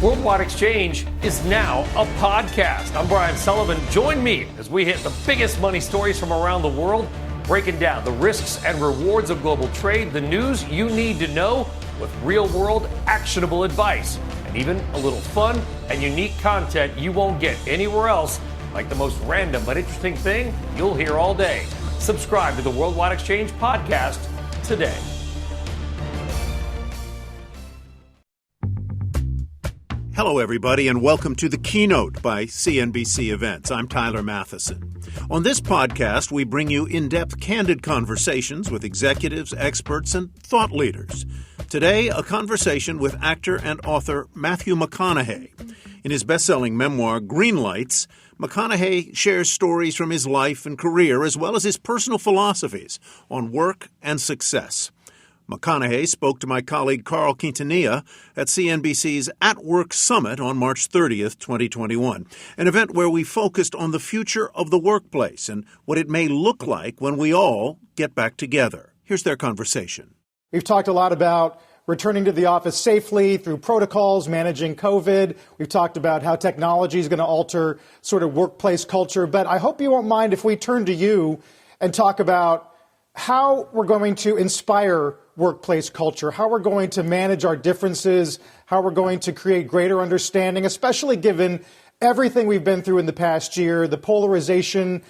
Worldwide Exchange is now a podcast. I'm Brian Sullivan. Join me as we hit the biggest money stories from around the world, breaking down the risks and rewards of global trade, the news you need to know with real-world actionable advice, and even a little fun and unique content you won't get anywhere else, like the most random but interesting thing you'll hear all day. Subscribe to the Worldwide Exchange podcast today. Hello, everybody, and welcome to The Keynote by CNBC Events. I'm Tyler Matheson. On this podcast, we bring you in-depth, candid conversations with executives, experts, and thought leaders. Today, a conversation with actor and author Matthew McConaughey. In his best-selling memoir, Green Lights, McConaughey shares stories from his life and career, as well as his personal philosophies on work and success. McConaughey spoke to my colleague Carl Quintanilla at CNBC's At Work Summit on March 30th, 2021, an event where we focused on the future of the workplace and what it may look like when we all get back together. Here's their conversation. We've talked a lot about returning to the office safely through protocols, managing COVID. We've talked about how technology is going to alter sort of workplace culture. But I hope you won't mind if we turn to you and talk about how we're going to inspire workplace culture, how we're going to manage our differences, how we're going to create greater understanding, especially given everything we've been through in the past year, the polarization,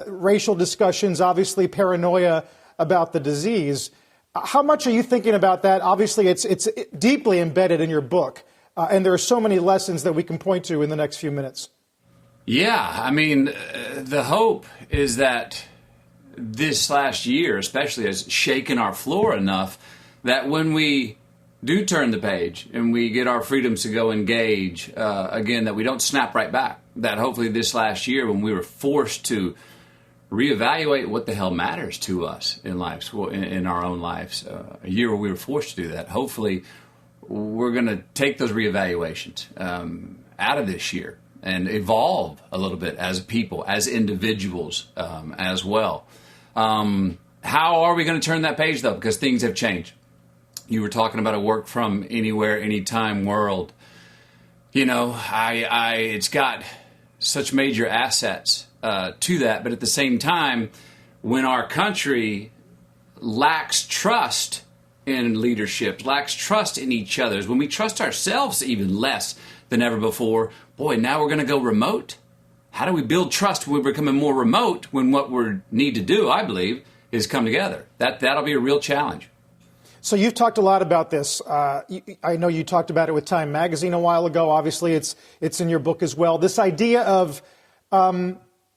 racial discussions, obviously paranoia about the disease. How much are you thinking about that? Obviously, it's deeply embedded in your book, and there are so many lessons that we can point to in the next few minutes. Yeah, I mean, the hope is that this last year especially has shaken our floor enough that when we do turn the page and we get our freedoms to go engage again, that we don't snap right back. That hopefully this last year, when we were forced to reevaluate what the hell matters to us in lives, in our own lives, a year where we were forced to do that, hopefully we're going to take those reevaluations out of this year and evolve a little bit as people, as individuals as well. How are we going to turn that page, though? Because things have changed. You were talking about a work from anywhere, anytime world. You know, it's got such major assets to that. But at the same time, when our country lacks trust in leadership, lacks trust in each other, when we trust ourselves even less than ever before, boy, now we're going to go remote. How do we build trust when we're becoming more remote when what we need to do, I believe, is come together? That'll be a real challenge. So you've talked a lot about this. I know you talked about it with Time Magazine a while ago. Obviously, it's in your book as well. This idea of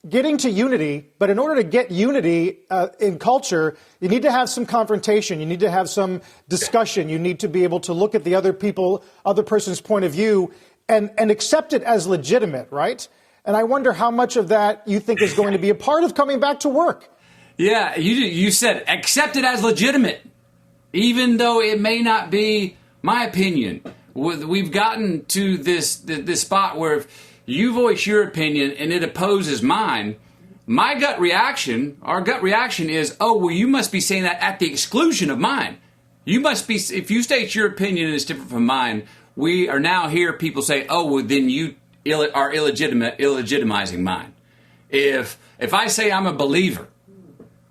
getting to unity, but in order to get unity in culture, you need to have some confrontation. You need to have some discussion. You need to be able to look at the other person's point of view and accept it as legitimate, right? And I wonder how much of that you think is going to be a part of coming back to work. Yeah, you said accept it as legitimate, even though it may not be my opinion. We've gotten to this spot where if you voice your opinion and it opposes mine, our gut reaction is, oh, well, you must be saying that at the exclusion of mine. You must be, if you state your opinion and it's different from mine, we are now hear people say, oh, well, then you are illegitimizing mine. If I say I'm a believer,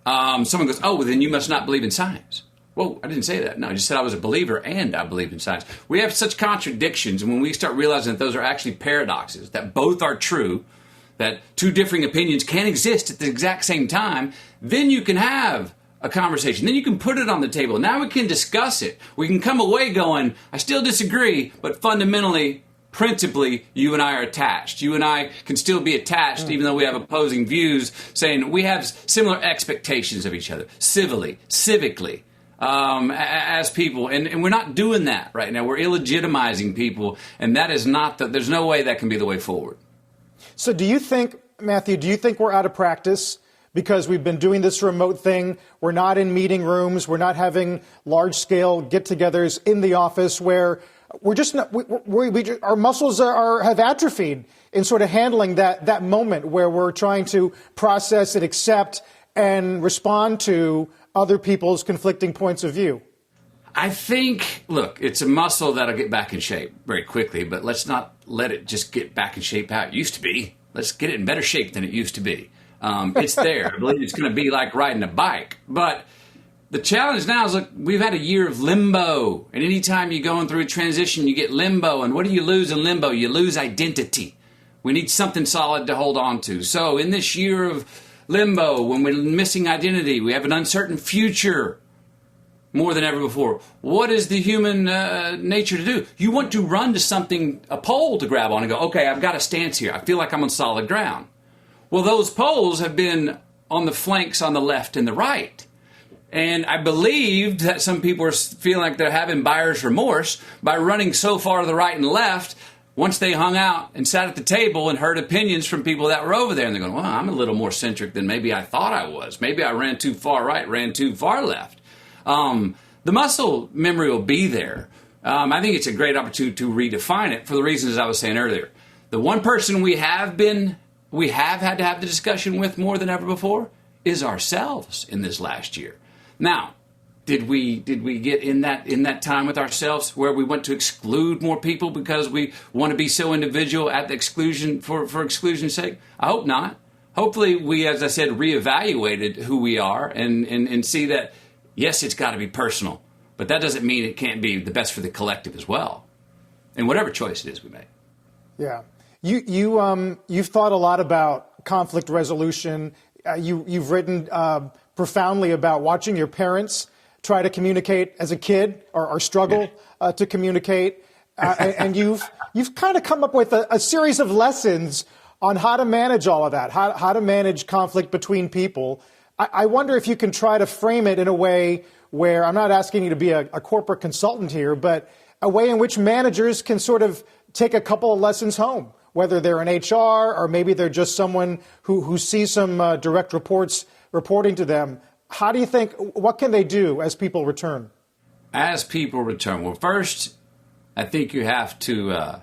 someone goes, oh, well, then you must not believe in science. Well, I didn't say that. No, I just said I was a believer and I believe in science. We have such contradictions, and when we start realizing that those are actually paradoxes, that both are true, that two differing opinions can exist at the exact same time, then you can have a conversation. Then you can put it on the table. Now we can discuss it. We can come away going, I still disagree, but fundamentally, principally, you and I are attached. You and I can still be attached even though we have opposing views, saying we have similar expectations of each other, civilly, civically, as people. And we're not doing that right now. We're illegitimizing people, and that is not there's no way that can be the way forward. So do you think, Matthew, we're out of practice because we've been doing this remote thing? We're not in meeting rooms. We're not having large-scale get-togethers in the office where we're just not, our muscles have atrophied in sort of handling that moment where we're trying to process and accept and respond to other people's conflicting points of view. I think, look, it's a muscle that'll get back in shape very quickly, but let's not let it just get back in shape how it used to be. Let's get it in better shape than it used to be. It's there. I believe it's going to be like riding a bike. But the challenge now is, look, we've had a year of limbo. And anytime you're going through a transition, you get limbo. And what do you lose in limbo? You lose identity. We need something solid to hold on to. So in this year of limbo, when we're missing identity, we have an uncertain future more than ever before. What is the human nature to do? You want to run to something, a pole to grab on and go, okay, I've got a stance here. I feel like I'm on solid ground. Well, those poles have been on the flanks on the left and the right. And I believe that some people are feeling like they're having buyer's remorse by running so far to the right and left. Once they hung out and sat at the table and heard opinions from people that were over there, and they're going, well, I'm a little more centric than maybe I thought I was. Maybe I ran too far right, ran too far left. The muscle memory will be there. I think it's a great opportunity to redefine it for the reasons I was saying earlier. The one person we have had to have the discussion with more than ever before is ourselves in this last year. Now, did we get in that time with ourselves where we want to exclude more people because we want to be so individual at the exclusion for exclusion's sake? I hope not. Hopefully we, as I said, reevaluated who we are and see that, yes, it's got to be personal, but that doesn't mean it can't be the best for the collective as well, and whatever choice it is we make. Yeah. You've thought a lot about conflict resolution. You've written profoundly about watching your parents try to communicate as a kid or struggle to communicate. And you've kind of come up with a series of lessons on how to manage all of that, how to manage conflict between people. I wonder if you can try to frame it in a way where, I'm not asking you to be a corporate consultant here, but a way in which managers can sort of take a couple of lessons home, whether they're in HR or maybe they're just someone who sees some direct reports reporting to them. How do you think, what can they do as people return? As people return, well, first, I think you have to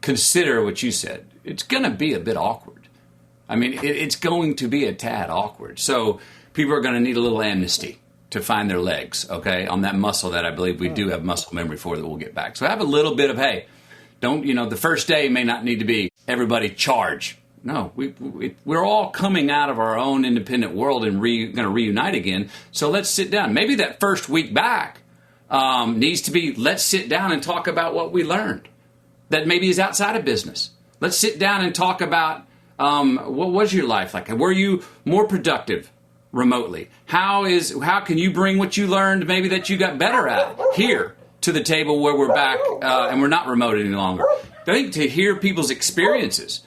consider what you said. It's going to be a bit awkward. I mean, it's going to be a tad awkward. So people are going to need a little amnesty to find their legs, okay, on that muscle that I believe we do have muscle memory for that we'll get back. So have a little bit of, hey, the first day may not need to be everybody charge. No, we're all coming out of our own independent world and going to reunite again. So let's sit down. Maybe that first week back needs to be, let's sit down and talk about what we learned that maybe is outside of business. Let's sit down and talk about what was your life like? Were you more productive remotely? How can you bring what you learned maybe that you got better at here to the table where we're back and we're not remote any longer? I think to hear people's experiences.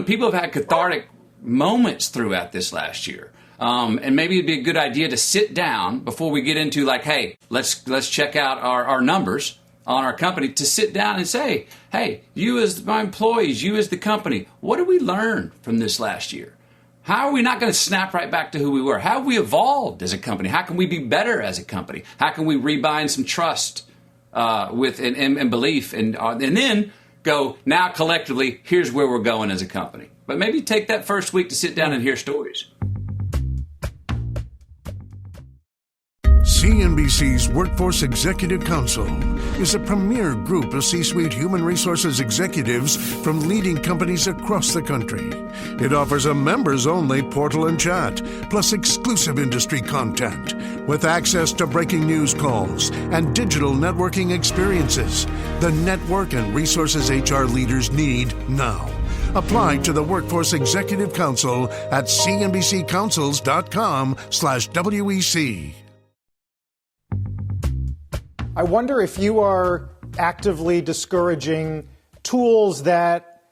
People have had cathartic moments throughout this last year. And maybe it'd be a good idea to sit down before we get into like, hey, let's check out our numbers on our company, to sit down and say, hey, you as my employees, you as the company, what did we learn from this last year? How are we not going to snap right back to who we were? How have we evolved as a company? How can we be better as a company? How can we rebind some trust and belief and then go, now collectively, here's where we're going as a company. But maybe take that first week to sit down and hear stories. CNBC's Workforce Executive Council is a premier group of C-suite human resources executives from leading companies across the country. It offers a members-only portal and chat, plus exclusive industry content, with access to breaking news calls and digital networking experiences. The network and resources HR leaders need now. Apply to the Workforce Executive Council at cnbccouncils.com/WEC. I wonder if you are actively discouraging tools that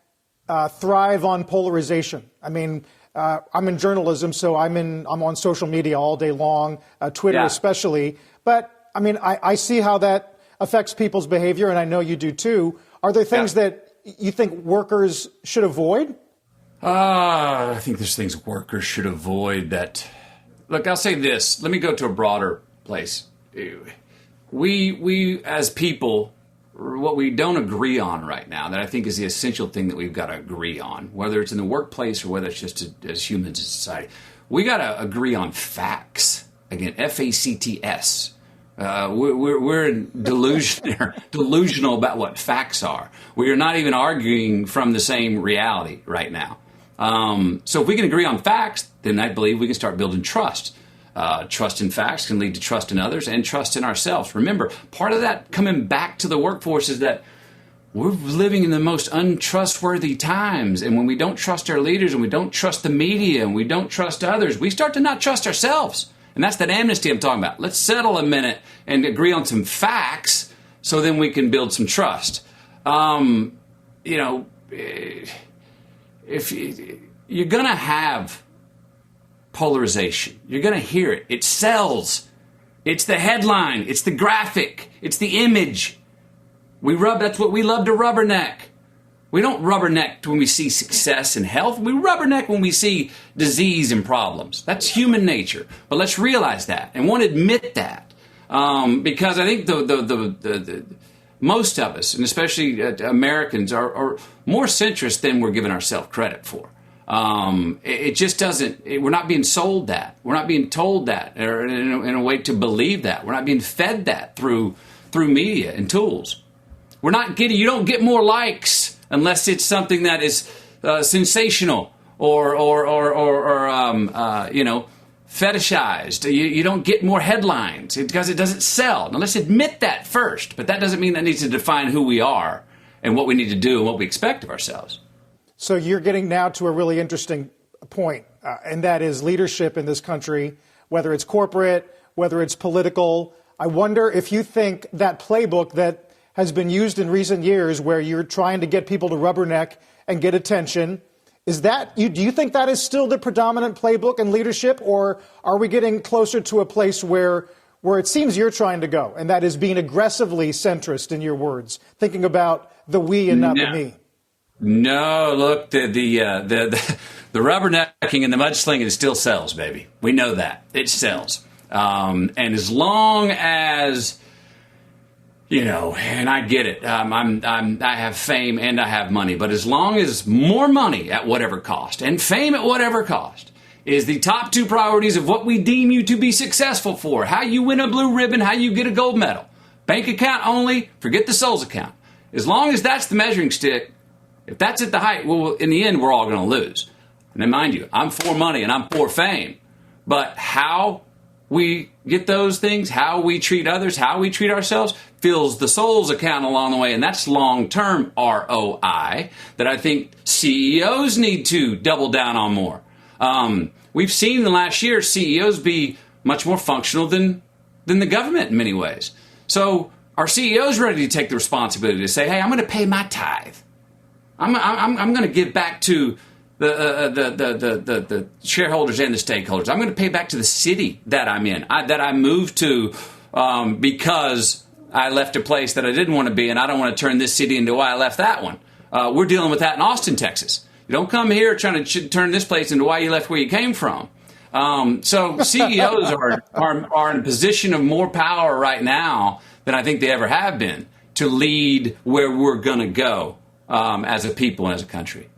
thrive on polarization. I mean, I'm in journalism, so I'm on social media all day long, Twitter especially. But I mean, I see how that affects people's behavior, and I know you do too. Are there things that you think workers should avoid? I think there's things workers should avoid that. Look, I'll say this. Let me go to a broader place. We as people, what we don't agree on right now, that I think is the essential thing that we've got to agree on, whether it's in the workplace or whether it's just as humans in society, we got to agree on facts. Again, FACTS. We're delusional about what facts are. We are not even arguing from the same reality right now. So if we can agree on facts, then I believe we can start building trust. Trust in facts can lead to trust in others and trust in ourselves. Remember, part of that coming back to the workforce is that we're living in the most untrustworthy times. And when we don't trust our leaders and we don't trust the media and we don't trust others, we start to not trust ourselves. And that's that amnesty I'm talking about. Let's settle a minute and agree on some facts so then we can build some trust. If you're going to have polarization, you're going to hear it. It sells. It's the headline. It's the graphic. It's the image. That's what we love to rubberneck. We don't rubberneck when we see success and health. We rubberneck when we see disease and problems. That's human nature. But let's realize that and won't admit that. Because I think the most of us, and especially Americans, are more centrist than we're giving ourselves credit for. It just doesn't, we're not being sold that. We're not being told that or in a way to believe that. We're not being fed that through media and tools. You don't get more likes unless it's something that is sensational or fetishized. You don't get more headlines because it doesn't sell. Now let's admit that first, but that doesn't mean that needs to define who we are and what we need to do and what we expect of ourselves. So you're getting now to a really interesting point, and that is leadership in this country, whether it's corporate, whether it's political. I wonder if you think that playbook that has been used in recent years where you're trying to get people to rubberneck and get attention, do you think that is still the predominant playbook in leadership, or are we getting closer to a place where it seems you're trying to go, and that is being aggressively centrist, in your words, thinking about the we and not the me? No, look, the rubbernecking and the mudslinging still sells, baby. We know that. It sells. And as long as, and I get it. I have fame and I have money, but as long as more money at whatever cost and fame at whatever cost is the top two priorities of what we deem you to be successful for, how you win a blue ribbon, how you get a gold medal, bank account only, forget the souls account. As long as that's the measuring stick, if that's at the height, well, in the end, we're all going to lose. And then mind you, I'm for money and I'm for fame, but how we get those things, how we treat others, how we treat ourselves, fills the souls account along the way. And that's long-term ROI that I think CEOs need to double down on more. We've seen in the last year CEOs be much more functional than the government in many ways. So are CEOs ready to take the responsibility to say, hey, I'm going to pay my tithe. I'm going to give back to the shareholders and the stakeholders. I'm going to pay back to the city that I'm in, that I moved to because I left a place that I didn't want to be, and I don't want to turn this city into why I left that one. We're dealing with that in Austin, Texas. You don't come here trying to turn this place into why you left where you came from. So CEOs are in a position of more power right now than I think they ever have been to lead where we're going to go as a people and as a country.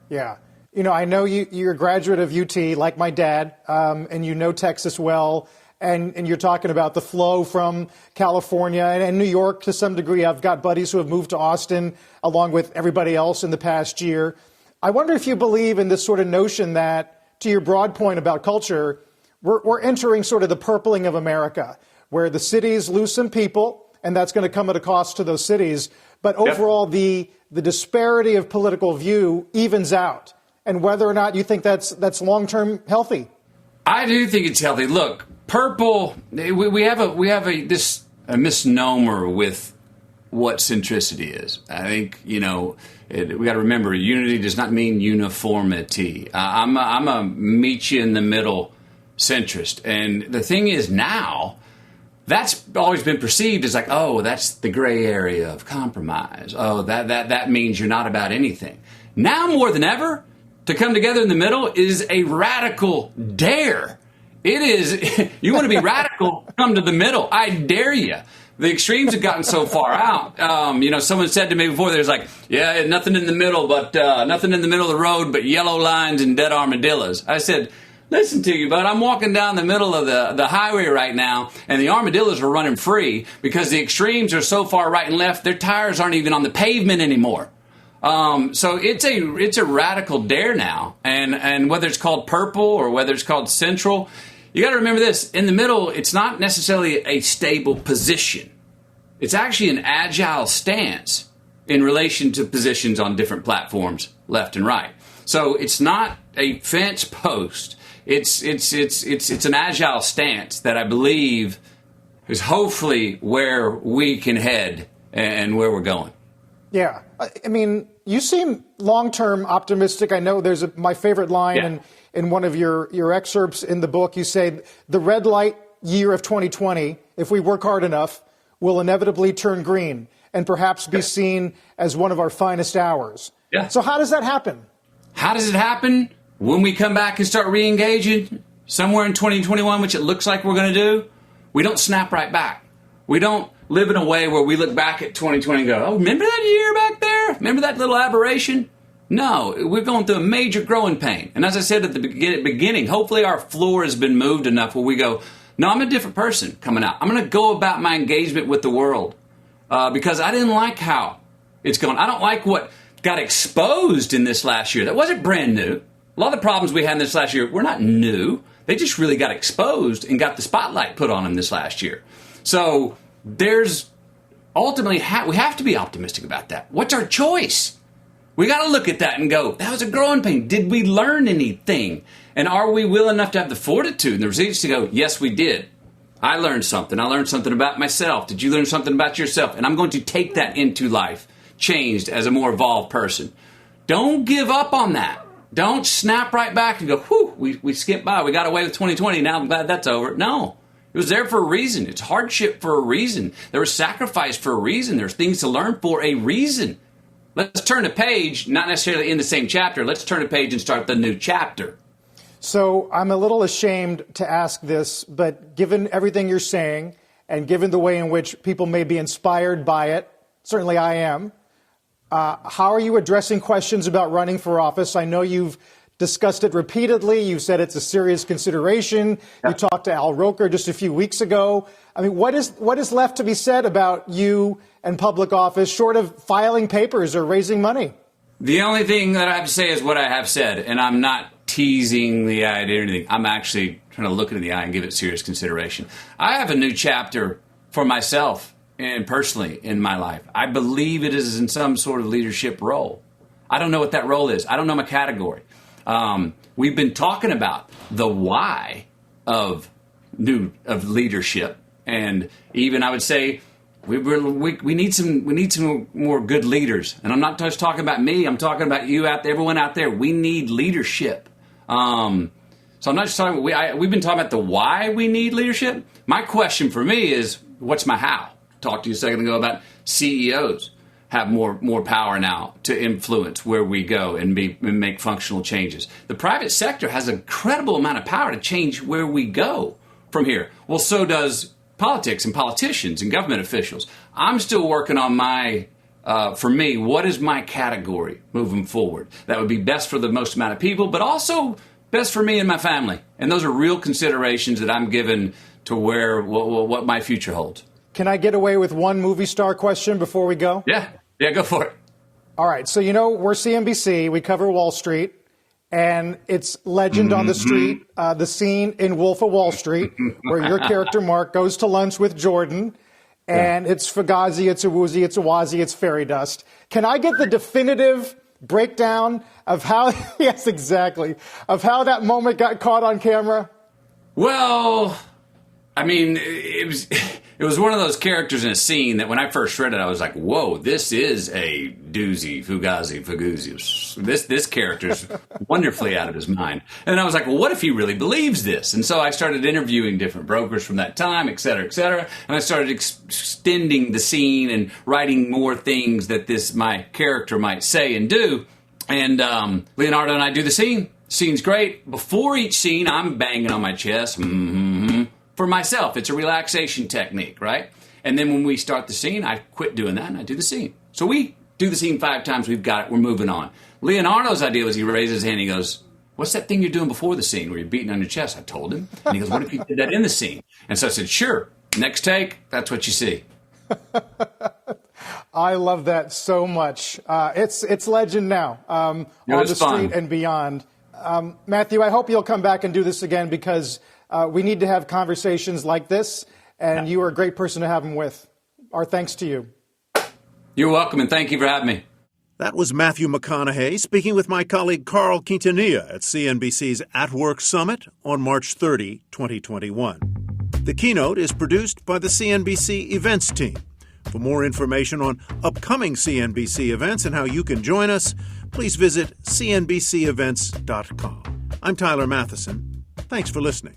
Yeah. I know you're a graduate of UT, like my dad, and you know Texas well, and you're talking about the flow from California and New York to some degree. I've got buddies who have moved to Austin along with everybody else in the past year. I wonder if you believe in this sort of notion that, to your broad point about culture, we're entering sort of the purpling of America, where the cities lose some people, and that's going to come at a cost to those cities. But overall, the disparity of political view evens out. And whether or not you think that's long-term healthy. I do think it's healthy. Look, purple, we have a misnomer with what centricity is. I think, we got to remember, unity does not mean uniformity. I'm a meet you in the middle centrist. And the thing is now, that's always been perceived as like, oh, that's the gray area of compromise. Oh, that means you're not about anything. Now more than ever, to come together in the middle is a radical dare. It is, you want to be radical, come to the middle. I dare you. The extremes have gotten so far out. Someone said to me before, there's like, nothing in the middle, but nothing in the middle of the road but yellow lines and dead armadillos. I said, listen to you, but I'm walking down the middle of the highway right now, and the armadillos are running free because the extremes are so far right and left, their tires aren't even on the pavement anymore. So it's a radical dare now, and whether it's called purple or whether it's called central, you got to remember this: in the middle, it's not necessarily a stable position. It's actually an agile stance in relation to positions on different platforms, left and right. So it's not a fence post. It's an agile stance that I believe is hopefully where we can head and where we're going. Yeah. I mean, you seem long-term optimistic. I know there's my favorite line in one of your excerpts in the book. You say, the red light year of 2020, if we work hard enough, will inevitably turn green and perhaps be seen as one of our finest hours. Yeah. So how does that happen? How does it happen? When we come back and start re-engaging somewhere in 2021, which it looks like we're going to do, we don't snap right back. We don't live in a way where we look back at 2020 and go, oh, remember that year back there? Remember that little aberration? No, we're going through a major growing pain. And as I said at the beginning, hopefully our floor has been moved enough where we go, no, I'm a different person coming out. I'm going to go about my engagement with the world because I didn't like how it's going. I don't like what got exposed in this last year. That wasn't brand new. A lot of the problems we had in this last year were not new. They just really got exposed and got the spotlight put on them this last year. So there's ultimately, we have to be optimistic about that. What's our choice? We got to look at that and go, that was a growing pain. Did we learn anything? And are we willing enough to have the fortitude and the resilience to go, yes, we did. I learned something. I learned something about myself. Did you learn something about yourself? And I'm going to take that into life, changed as a more evolved person. Don't give up on that. Don't snap right back and go, whew, we skipped by. We got away with 2020. Now I'm glad that's over. No, it was there for a reason. It's hardship for a reason. There was sacrifice for a reason. There's things to learn for a reason. Let's turn the page, not necessarily in the same chapter. Let's turn the page and start the new chapter. So I'm a little ashamed to ask this, but given everything you're saying and given the way in which people may be inspired by it, certainly I am, how are you addressing questions about running for office? I know you've discussed it repeatedly. You've said it's a serious consideration. Yeah. You talked to Al Roker just a few weeks ago. I mean, what is left to be said about you and public office short of filing papers or raising money? The only thing that I have to say is what I have said, and I'm not teasing the idea or anything. I'm actually trying to look it in the eye and give it serious consideration. I have a new chapter for myself and personally in my life. I believe it is in some sort of leadership role. I don't know what that role is. I don't know my category. We've been talking about the why of leadership, and even I would say we need some more good leaders. And I'm not just talking about me. I'm talking about you out there, everyone out there. We need leadership. So I'm not just talking. We've been talking about the why we need leadership. My question for me is, what's my how? Talked to you a second ago about CEOs have more power now to influence where we go and make functional changes. The private sector has an incredible amount of power to change where we go from here. Well, so does politics and politicians and government officials. I'm still working on for me, what is my category moving forward? That would be best for the most amount of people, but also best for me and my family. And those are real considerations that I'm given to what my future holds. Can I get away with one movie star question before we go? Yeah, go for it. All right, so we're CNBC, we cover Wall Street, and it's legend on the street, the scene in Wolf of Wall Street, where your character, Mark, goes to lunch with Jordan, and it's Fugazi, it's a woozy, it's a wazi, it's fairy dust. Can I get the definitive breakdown of how, yes, exactly, of how that moment got caught on camera? Well, I mean, it was one of those characters in a scene that when I first read it, I was like, whoa, this is a doozy, Fugazi. This character's wonderfully out of his mind. And I was like, well, what if he really believes this? And so I started interviewing different brokers from that time, et cetera, et cetera. And I started extending the scene and writing more things that my character might say and do. And Leonardo and I do the scene. Scene's great. Before each scene, I'm banging on my chest. For myself, it's a relaxation technique, right? And then when we start the scene, I quit doing that and I do the scene. So we do the scene 5 times. We've got it. We're moving on. Leonardo's idea was he raised his hand. He goes, what's that thing you're doing before the scene where you're beating on your chest? I told him. And he goes, what if you did that in the scene? And so I said, sure. Next take, that's what you see. I love that so much. It's legend now on the street and beyond. Matthew, I hope you'll come back and do this again because we need to have conversations like this, and you are a great person to have them with. Our thanks to you. You're welcome, and thank you for having me. That was Matthew McConaughey speaking with my colleague Carl Quintanilla at CNBC's At Work Summit on March 30, 2021. The keynote is produced by the CNBC Events team. For more information on upcoming CNBC events and how you can join us, please visit cnbcevents.com. I'm Tyler Matheson. Thanks for listening.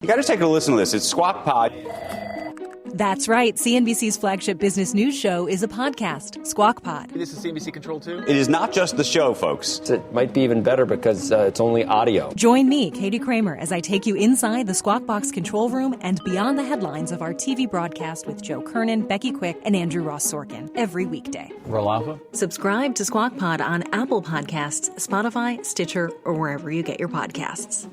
You got to take a listen to this. It's Squawk Pod. That's right. CNBC's flagship business news show is a podcast, Squawk Pod. This is CNBC Control 2? It is not just the show, folks. It might be even better because it's only audio. Join me, Katie Kramer, as I take you inside the Squawk Box control room and beyond the headlines of our TV broadcast with Joe Kernan, Becky Quick, and Andrew Ross Sorkin every weekday. Roll Alpha. Subscribe to Squawk Pod on Apple Podcasts, Spotify, Stitcher, or wherever you get your podcasts.